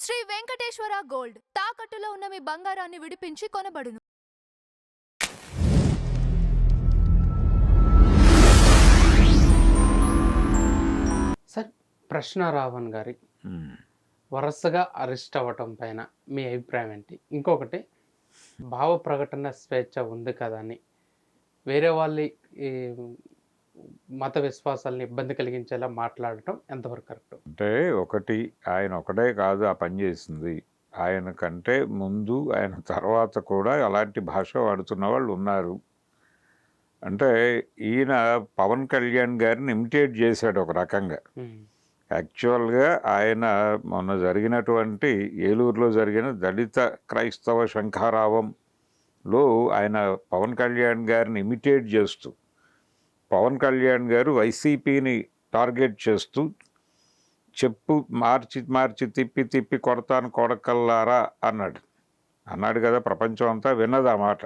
Shri Venkateswara gold తాకట్టులో ఉన్న మీ బంగారాన్ని విడిపించి కొనబడును. సార్, ప్రశ్న రావణ్ గారి వరుసగా అరెస్ట్ అవ్వటం పైన మీ అభిప్రాయం ఏంటి? ఇంకొకటి, భావ ప్రకటన స్వేచ్ఛ ఉంది కదా అని వేరే వాళ్ళ ఈ మత విశ్వాసాలను ఇబ్బంది కలిగించేలా మాట్లాడటం ఎంతవరకు కరెక్ట్? అంటే ఒకటి, ఆయన ఒకటే కాదు ఆ పని చేసింది, ఆయన కంటే ముందు ఆయన తర్వాత కూడా అలాంటి భాష వాడుతున్న వాళ్ళు ఉన్నారు. అంటే ఈయన పవన్ కళ్యాణ్ గారిని ఇమిటేట్ చేశాడు ఒక రకంగా. యాక్చువల్గా ఆయన మొన్న జరిగినటువంటి ఏలూరులో జరిగిన దళిత క్రైస్తవ శంఖారావంలో ఆయన పవన్ కళ్యాణ్ గారిని ఇమిటేట్ చేస్తూ, పవన్ కళ్యాణ్ గారు వైసీపీని టార్గెట్ చేస్తూ చెప్పు మార్చి మార్చి తిప్పి తిప్పి కొడతాను కొడకల్లారా అన్నాడు కదా. ప్రపంచం అంతా విన్నది ఆ మాట.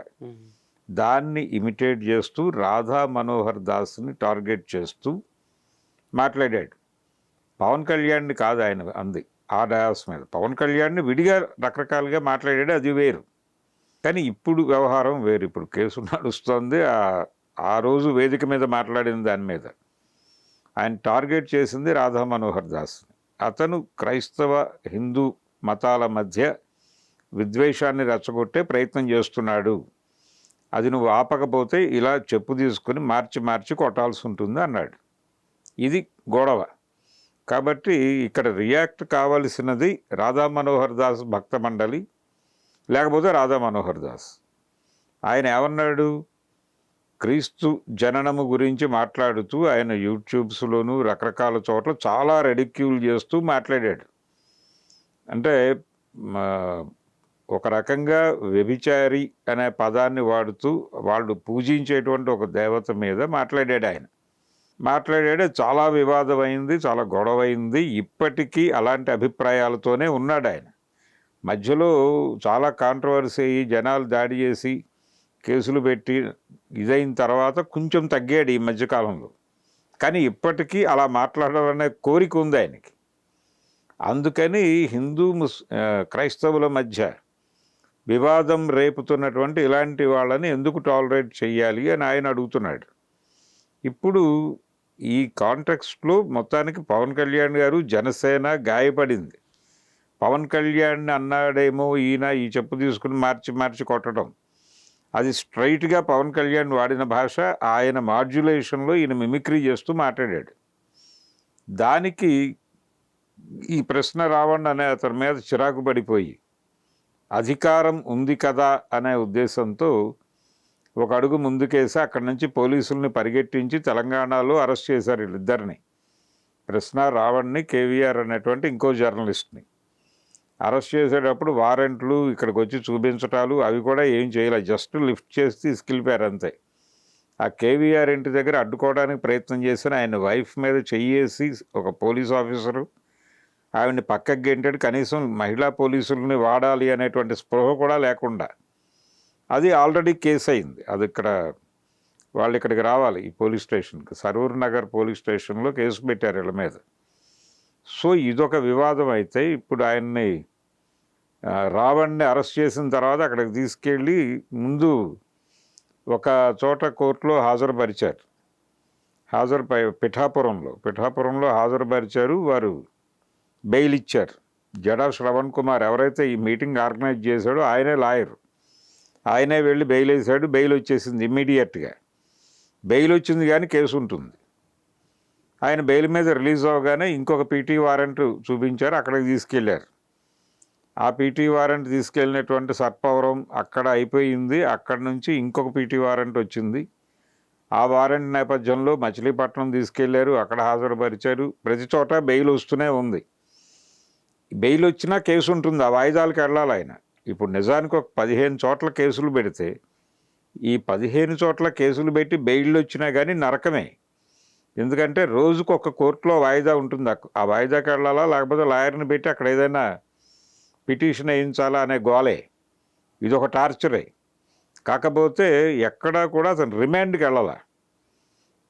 దాన్ని ఇమిటేట్ చేస్తూ రాధా మనోహర్ దాస్ని టార్గెట్ చేస్తూ మాట్లాడాడు. పవన్ కళ్యాణ్ని కాదు ఆయన అంది ఆ డయాస్ మీద. పవన్ కళ్యాణ్ని విడిగా రకరకాలుగా మాట్లాడాడు, అది వేరు. కానీ ఇప్పుడు వ్యవహారం వేరు. ఇప్పుడు కేసు నడుస్తుంది. ఆ రోజు వేదిక మీద మాట్లాడిన దాని మీద ఆయన టార్గెట్ చేసింది రాధా మనోహర్ దాస్ని. అతను క్రైస్తవ హిందూ మతాల మధ్య విద్వేషాన్ని రెచ్చగొట్టే ప్రయత్నం చేస్తున్నాడు, అది నువ్వు ఆపకపోతే ఇలా చెప్పు తీసుకుని మార్చి మార్చి కొట్టాల్సి ఉంటుంది అన్నాడు. ఇది గొడవ. కాబట్టి ఇక్కడ రియాక్ట్ కావలసినది రాధా మనోహర్ దాస్ భక్త మండలి, లేకపోతే రాధా మనోహర్ దాస్. ఆయన ఏమన్నాడు? క్రీస్తు జననము గురించి మాట్లాడుతూ ఆయన యూట్యూబ్స్లోనూ రకరకాల చోట్ల చాలా రెడిక్యూల్ చేస్తూ మాట్లాడాడు. అంటే ఒక రకంగా వ్యభిచారి అనే పదాన్ని వాడుతూ వాళ్ళు పూజించేటువంటి ఒక దేవత మీద మాట్లాడాడు. చాలా వివాదమైంది, చాలా గొడవైంది. ఇప్పటికీ అలాంటి అభిప్రాయాలతోనే ఉన్నాడు ఆయన. మధ్యలో చాలా కాంట్రవర్సీ అయ్యి జనాలు దాడి చేసి కేసులు పెట్టి ఇదైన తర్వాత కొంచెం తగ్గాడు ఈ మధ్యకాలంలో. కానీ ఇప్పటికీ అలా మాట్లాడాలనే కోరిక ఉంది ఆయనకి. అందుకని హిందూ క్రైస్తవుల మధ్య వివాదం రేపుతున్నటువంటి ఇలాంటి వాళ్ళని ఎందుకు టాలరేట్ చేయాలి అని ఆయన అడుగుతున్నాడు. ఇప్పుడు ఈ కాంటెక్స్ట్లో మొత్తానికి పవన్ కళ్యాణ్ గారు జనసేన గాయపడింది. పవన్ కళ్యాణ్ అన్నాడేమో ఈయన ఈ చెప్పు తీసుకుని మార్చి మార్చి కొట్టడం, అది స్ట్రైట్గా పవన్ కళ్యాణ్ వాడిన భాష. ఆయన మాడ్యులేషన్లో ఈయన మిమిక్రీ చేస్తూ మాట్లాడాడు. దానికి ఈ ప్రశ్న రావణ్ అనే అతని మీద చిరాకు పడిపోయి అధికారం ఉంది కదా అనే ఉద్దేశంతో ఒక అడుగు ముందుకేసి అక్కడి నుంచి పోలీసుల్ని పరిగెట్టించి తెలంగాణలో అరెస్ట్ చేశారు వీళ్ళిద్దరిని. ప్రశ్న రావణ్ని, కేవీఆర్ అనేటువంటి ఇంకో జర్నలిస్ట్ని అరెస్ట్ చేసేటప్పుడు వారెంట్లు ఇక్కడికి వచ్చి చూపించటాలు అవి కూడా ఏం చేయలేదు, జస్ట్ లిఫ్ట్ చేసి తీసుకెళ్ళిపోయారు అంతే. ఆ కేవీఆర్ ఇంటి దగ్గర అడ్డుకోవడానికి ప్రయత్నం చేసిన ఆయన వైఫ్ మీద చెయ్యేసి ఒక పోలీస్ ఆఫీసరు ఆవిడని పక్కకి గెంటాడు. కనీసం మహిళా పోలీసుల్ని వాడాలి అనేటువంటి స్పృహ కూడా లేకుండా. అది ఆల్రెడీ కేసు అయింది. అది వాళ్ళు ఇక్కడికి రావాలి, ఈ పోలీస్ స్టేషన్కి, సరూర్ నగర్ పోలీస్ స్టేషన్లో కేసు పెట్టారు వీళ్ళ మీద. సో ఇదొక వివాదం. అయితే ఇప్పుడు ఆయన్ని రావణ్ని అరెస్ట్ చేసిన తర్వాత అక్కడికి తీసుకెళ్ళి ముందు ఒక చోట కోర్టులో హాజరుపరిచారు. పిఠాపురంలో హాజరుపరిచారు. వారు బెయిల్ ఇచ్చారు. జడా శ్రవణ్ కుమార్ ఎవరైతే ఈ మీటింగ్ ఆర్గనైజ్ చేశాడో ఆయనే లాయర్, ఆయనే వెళ్ళి బెయిల్ వేశాడు. బెయిల్ వచ్చేసింది ఇమ్మీడియట్గా. బెయిల్ వచ్చింది కానీ కేసు ఉంటుంది. ఆయన బెయిల్ మీద రిలీజ్ అవ్వగానే ఇంకొక పీటీ వారెంట్ చూపించారు, అక్కడికి తీసుకెళ్లారు. ఆ పీటీ వారెంట్ తీసుకెళ్ళినటువంటి సర్పవరం అక్కడ అయిపోయింది. అక్కడి నుంచి ఇంకొక పీటీ వారెంట్ వచ్చింది. ఆ వారెంట్ నేపథ్యంలో మచిలీపట్నం తీసుకెళ్లారు, అక్కడ హాజరుపరిచారు. ప్రతి చోట బెయిల్ వస్తూనే ఉంది. బెయిల్ వచ్చినా కేసు ఉంటుంది, ఆ వాయిదాలకు వెళ్ళాలి ఆయన. ఇప్పుడు నిజానికి ఒక 15 చోట్ల కేసులు పెడితే ఈ 15 చోట్ల కేసులు పెట్టి బెయిల్ వచ్చినా కానీ నరకమే. ఎందుకంటే రోజుకు ఒక కోర్టులో వాయిదా ఉంటుంది. ఆ వాయిదాకి వెళ్ళాలా, లేకపోతే లాయర్ని పెట్టి అక్కడ ఏదైనా పిటిషన్ వేయించాలా అనే గోలే. ఇదొక టార్చరే. కాకపోతే ఎక్కడా కూడా అతను రిమాండ్కి వెళ్ళాలా.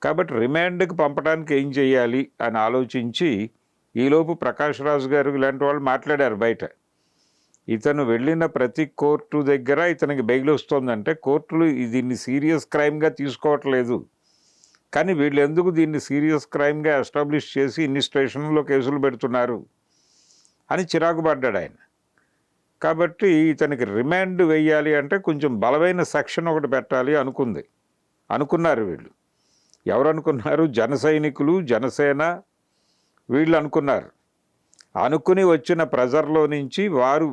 కాబట్టి రిమాండ్కి పంపడానికి ఏం చేయాలి అని ఆలోచించి ఈలోపు ప్రకాష్ రాజు గారు ఇలాంటి వాళ్ళు మాట్లాడారు బయట. ఇతను వెళ్ళిన ప్రతి కోర్టు దగ్గర ఇతనికి బెయిల్ వస్తుందంటే కోర్టులు దీన్ని సీరియస్ క్రైమ్గా తీసుకోవట్లేదు. కానీ వీళ్ళు ఎందుకు దీన్ని సీరియస్ క్రైమ్గా ఎస్టాబ్లిష్ చేసి ఇన్ని స్టేషన్లో కేసులు పెడుతున్నారు అని చిరాకు పడ్డాడు ఆయన. కాబట్టి ఇతనికి రిమాండ్ వేయాలి అంటే కొంచెం బలమైన సెక్షన్ ఒకటి పెట్టాలి అనుకున్నారు వీళ్ళు. ఎవరు అనుకున్నారు? జన సైనికులు, జనసేన వీళ్ళు అనుకున్నారు. అనుకుని వచ్చిన ప్రెజర్లో నుంచి వారు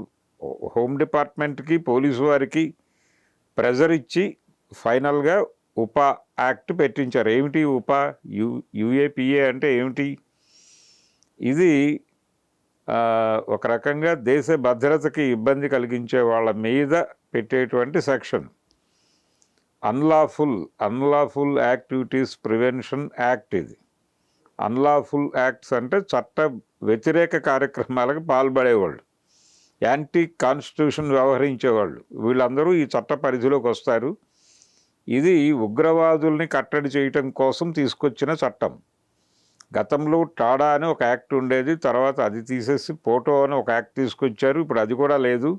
హోమ్ డిపార్ట్మెంట్కి, పోలీసు వారికి ప్రెజర్ ఇచ్చి ఫైనల్గా ఉపా యాక్ట్ పెట్టించారు. ఏమిటి ఉపా? యుఏపిఏ అంటే ఏమిటి? ఇది ఒక రకంగా దేశ భద్రతకి ఇబ్బంది కలిగించే వాళ్ళ మీద పెట్టేటువంటి section. Unlawful activities prevention act. ఇది అన్లాఫుల్ యాక్ట్స్ అంటే చట్ట వ్యతిరేక కార్యక్రమాలకు పాల్పడేవాళ్ళు, యాంటీ కాన్స్టిట్యూషన్ వ్యవహరించేవాళ్ళు, వీళ్ళందరూ ఈ చట్ట పరిధిలోకి వస్తారు. ఇది ఉగ్రవాదుల్ని కట్టడి చేయటం కోసం తీసుకొచ్చిన చట్టం. గతంలో టాడా అని ఒక యాక్ట్ ఉండేది, తర్వాత అది తీసేసి పోటో అని ఒక యాక్ట్ తీసుకొచ్చారు. ఇప్పుడు అది కూడా లేదు.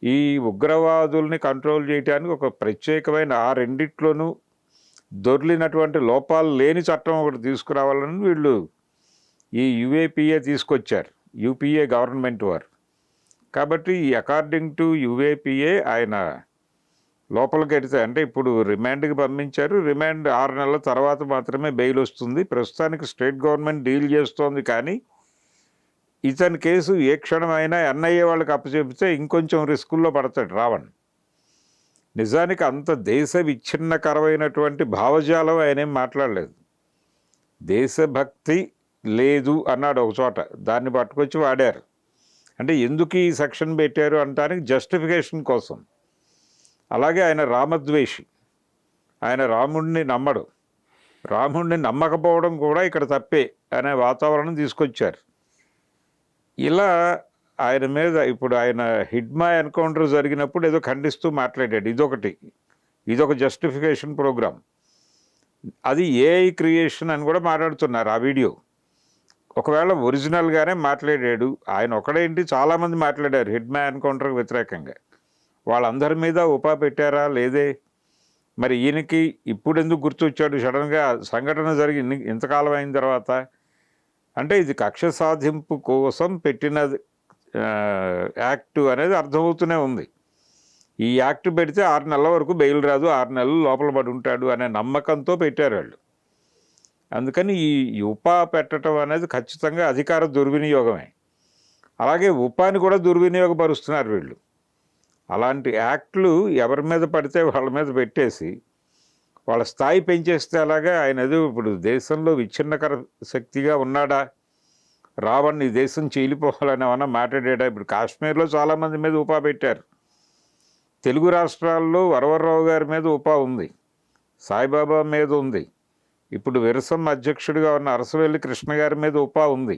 ఈ ఉగ్రవాదుల్ని కంట్రోల్ చేయడానికి ఒక ప్రత్యేకమైన ఆ రెండిట్లోనూ దొర్లినటువంటి లోపాలు లేని చట్టం ఒకటి తీసుకురావాలని వీళ్ళు ఈ యుఏపిఏ తీసుకొచ్చారు, యూపీఏ గవర్నమెంట్ వారు. కాబట్టి అకార్డింగ్ టు యుఏపిఏ ఆయన లోపలికి వెడితే, అంటే ఇప్పుడు రిమాండ్కి పంపించారు. రిమాండ్ 6 నెలల తర్వాత మాత్రమే బెయిల్ వస్తుంది. ప్రస్తుతానికి స్టేట్ గవర్నమెంట్ డీల్ చేస్తోంది. కానీ ఇతని కేసు ఏ క్షణమైనా ఎన్ఐఏ వాళ్ళకి అప్పచెపితే ఇంకొంచెం రిస్కుల్లో పడతాడు రావణ్. నిజానికి అంత దేశ విచ్ఛిన్నకరమైనటువంటి భావజాలం ఆయనేం మాట్లాడలేదు. దేశభక్తి లేదు అన్నాడు ఒక చోట, దాన్ని పట్టుకొచ్చి వాడారు. అంటే ఎందుకు ఈ సెక్షన్ పెట్టారు అంటానికి జస్టిఫికేషన్ కోసం. అలాగే ఆయన రామద్వేషి, ఆయన రాముడిని నమ్మడు. రాముడిని నమ్మకపోవడం కూడా ఇక్కడ తప్పే అనే వాతావరణం తీసుకొచ్చారు. ఇలా ఆయన మీద ఇప్పుడు ఆయన హిడ్మా ఎన్కౌంటర్ జరిగినప్పుడు ఏదో ఖండిస్తూ మాట్లాడాడు. ఇదొక జస్టిఫికేషన్ ప్రోగ్రామ్. అది ఏఐ క్రియేషన్ అని కూడా మాట్లాడుతున్నారు ఆ వీడియో. ఒకవేళ ఒరిజినల్గానే మాట్లాడాడు ఆయన ఒకడేంటి, చాలామంది మాట్లాడారు హిడ్మా ఎన్కౌంటర్కి వ్యతిరేకంగా. వాళ్ళందరి మీద ఉపా పెట్టారా లేదే? మరి ఈయనకి ఇప్పుడు ఎందుకు గుర్తొచ్చాడు సడన్గా సంఘటన జరిగి ఇంతకాలం అయిన తర్వాత? అంటే ఇది కక్ష సాధింపు కోసం పెట్టిన యాక్టు అనేది అర్థమవుతూనే ఉంది. ఈ యాక్ట్ పెడితే 6 నెలల వరకు బెయిల్ రాదు, 6 నెలలు లోపల పడి ఉంటాడు అనే నమ్మకంతో పెట్టారు వాళ్ళు. అందుకని ఈ ఉపా పెట్టడం అనేది ఖచ్చితంగా అధికార దుర్వినియోగమే. అలాగే ఉపాని కూడా దుర్వినియోగపరుస్తున్నారు వీళ్ళు. అలాంటి యాక్ట్లు ఎవరి మీద పడితే వాళ్ళ మీద పెట్టేసి వాళ్ళ స్థాయి పెంచేస్తే అలాగా ఆయన ఏదో ఇప్పుడు దేశంలో విచ్ఛిన్నకర శక్తిగా ఉన్నాడా, రావణ్ ఈ దేశం చీలిపోవాలని ఏమన్నా మాట్లాడాడా? ఇప్పుడు కాశ్మీర్లో చాలామంది మీద ఉపా పెట్టారు. తెలుగు రాష్ట్రాల్లో వరవరరావు గారి మీద ఉపా ఉంది, సాయిబాబా మీద ఉంది, ఇప్పుడు విరసం అధ్యక్షుడిగా ఉన్న అరసవెల్లి కృష్ణ గారి మీద ఉపా ఉంది,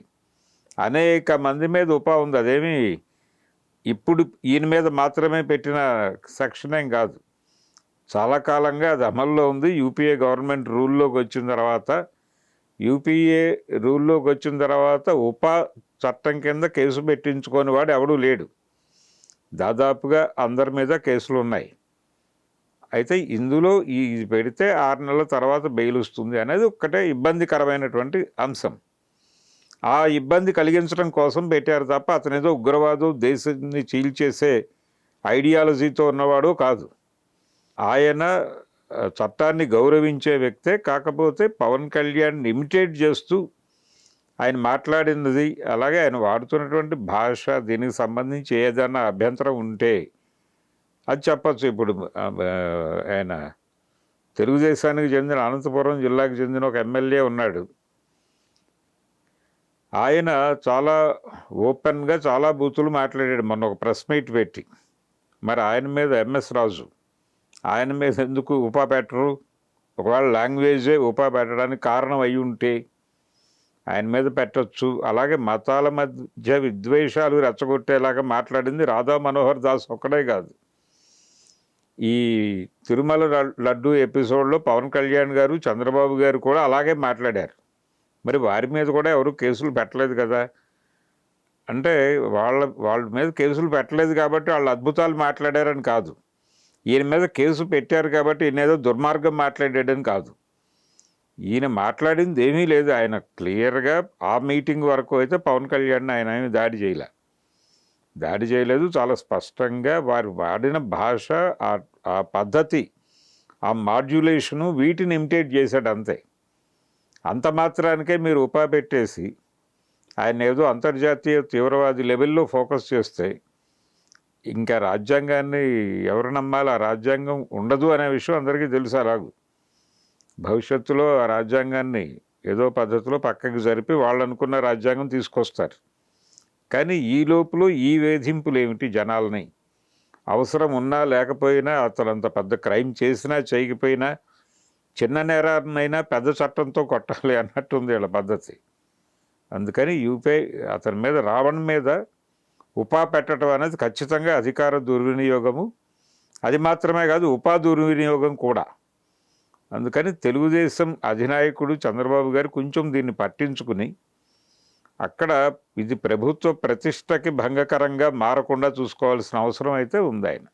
అనేక మంది మీద ఉపా ఉంది. అదేమి ఇప్పుడు ఈయన మీద మాత్రమే పెట్టిన సెక్షన్ ఏం కాదు, చాలా కాలంగా అది అమల్లో ఉంది. యూపీఏ గవర్నమెంట్ రూల్లోకి వచ్చిన తర్వాత ఉపా చట్టం కింద కేసు పెట్టించుకొని వాడు ఎవడూ లేడు. దాదాపుగా అందరి మీద కేసులు ఉన్నాయి. అయితే ఇందులో ఇది పెడితే 6 నెలల తర్వాత బెయిల్ వస్తుంది అనేది ఒక్కటే ఇబ్బందికరమైనటువంటి అంశం. ఆ ఇబ్బంది కలిగించడం కోసం పెట్టారు తప్ప అతనేదో ఉగ్రవాదు, దేశాన్ని చీల్చేసే ఐడియాలజీతో ఉన్నవాడు కాదు. ఆయన చట్టాన్ని గౌరవించే వ్యక్తే. కాకపోతే పవన్ కళ్యాణ్ ఇమిటేట్ చేస్తూ ఆయన మాట్లాడినది, అలాగే ఆయన వాడుతున్నటువంటి భాష, దీనికి సంబంధించి ఏదైనా అభ్యంతరం ఉంటే అది చెప్పచ్చు. ఇప్పుడు ఆయన తెలుగుదేశానికి చెందిన అనంతపురం జిల్లాకు చెందిన ఒక ఎమ్మెల్యే ఉన్నాడు. ఆయన చాలా ఓపెన్గా చాలా బూతులు మాట్లాడాడు మొన్న ఒక ప్రెస్ మీట్ పెట్టి. మరి ఆయన మీద ఎంఎస్ రాజు, ఆయన మీద ఎందుకు ఉపా పెట్టరు? ఒకవేళ లాంగ్వేజే ఉపా పెట్టడానికి కారణం అయి ఉంటే ఆయన మీద పెట్టచ్చు. అలాగే మతాల మధ్య విద్వేషాలు రెచ్చగొట్టేలాగా మాట్లాడింది రాధా మనోహర్ దాస్ ఒక్కడే కాదు. ఈ తిరుమల లడ్డు ఎపిసోడ్లో పవన్ కళ్యాణ్ గారు, చంద్రబాబు గారు కూడా అలాగే మాట్లాడారు. మరి వారి మీద కూడా ఎవరు కేసులు పెట్టలేదు కదా. అంటే వాళ్ళ మీద కేసులు పెట్టలేదు కాబట్టి వాళ్ళు అద్భుతాలు మాట్లాడారని కాదు, ఈయన మీద కేసు పెట్టారు కాబట్టి ఈయన ఏదో దుర్మార్గం మాట్లాడాడని కాదు. ఈయన మాట్లాడింది ఏమీ లేదు. ఆయన క్లియర్గా ఆ మీటింగ్ వరకు అయితే పవన్ కళ్యాణ్ ఆయన ఏమి దాడి చేయలేదు. చాలా స్పష్టంగా వారు వాడిన భాష, ఆ పద్ధతి, ఆ మాడ్యులేషను వీటిని ఇమిటేట్ చేశాడు అంతే. అంత మాత్రానికే మీరు పెట్టేసి ఆయన ఏదో అంతర్జాతీయ తీవ్రవాది లెవెల్లో ఫోకస్ చేస్తే ఇంకా రాజ్యాంగాన్ని ఎవరు నమ్మాలి? ఆ రాజ్యాంగం ఉండదు అనే విషయం అందరికీ తెలుసు. అలాగూ భవిష్యత్తులో ఆ రాజ్యాంగాన్ని ఏదో పద్ధతిలో పక్కకి జరిపి వాళ్ళు అనుకున్న రాజ్యాంగం తీసుకొస్తారు. కానీ ఈ లోపల ఈ వేధింపులు ఏమిటి జనాలని? అవసరం ఉన్నా లేకపోయినా, అతను అంత పెద్ద క్రైమ్ చేసినా చేయకపోయినా, చిన్న నేరాన్నైనా పెద్ద చట్టంతో కొట్టాలి అన్నట్టుంది వీళ్ళ పద్ధతి. అందుకని అతని మీద, రావణ్ మీద పెట్టడం అనేది ఖచ్చితంగా అధికార దుర్వినియోగము. అది మాత్రమే కాదు, దుర్వినియోగం కూడా. అందుకని తెలుగుదేశం అధినాయకుడు చంద్రబాబు గారు కొంచెం దీన్ని పట్టించుకుని అక్కడ ఇది ప్రభుత్వ ప్రతిష్టకి భంగకరంగా మారకుండా చూసుకోవాల్సిన అవసరం అయితే ఉంది ఆయన.